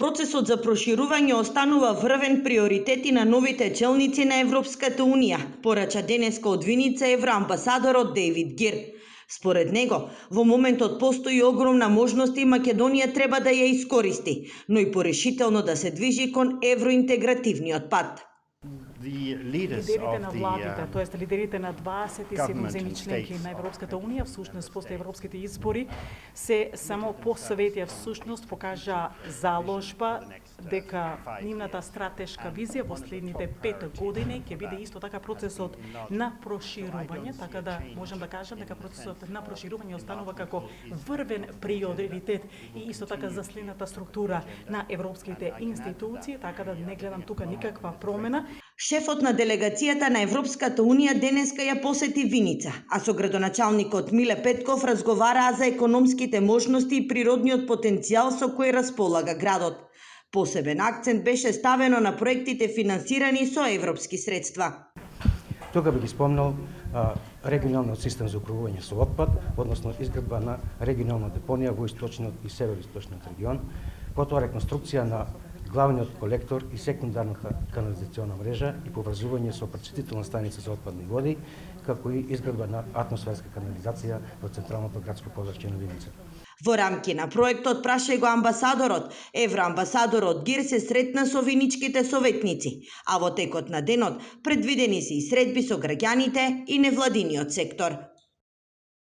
Процесот за проширување останува врвен приоритет и на новите челници на Европската Унија, порача денеска од Виница евроамбасадорот Дейвид Гир. Според него, во моментот постои огромна можност и Македонија треба да ја искористи, но и порешително да се движи кон евроинтегративниот пат. Лидерите на владите, тоест лидерите на 27 земји членки на Европската Унија, всушност после европските избори, се само посоветија, всушност покажа заложба дека нивната стратешка визија во следните 5 години ќе биде исто така процесот на проширување, така да можам да кажам дека процесот на проширување останува како врвен приоритет и исто така за следната структура на европските институции, така да не гледам тука никаква промена. Шефот на делегацијата на Европската Унија денеска ја посети Виница, а со градоначалникот Миле Петков разговараа за економските можности и природниот потенцијал со кој располага градот. Посебен акцент беше ставено на проектите финансирани со европски средства. Тука би ги спомнал регионалниот систем за управување со отпад, односно изградба на регионална депонија во источниот и североисточниот регион, потоа реконструкција на главниот колектор и секундарната канализациона мрежа и поврзување со пречистителна станица за отпадни води, како и изградба на атмосферска канализација во централното градско подрачје на Виница. Во рамки на проектот, праша го амбасадорот, евроамбасадорот Гир се сретна со виничките советници, а во текот на денот предвидени се и средби со граѓаните и невладиниот сектор.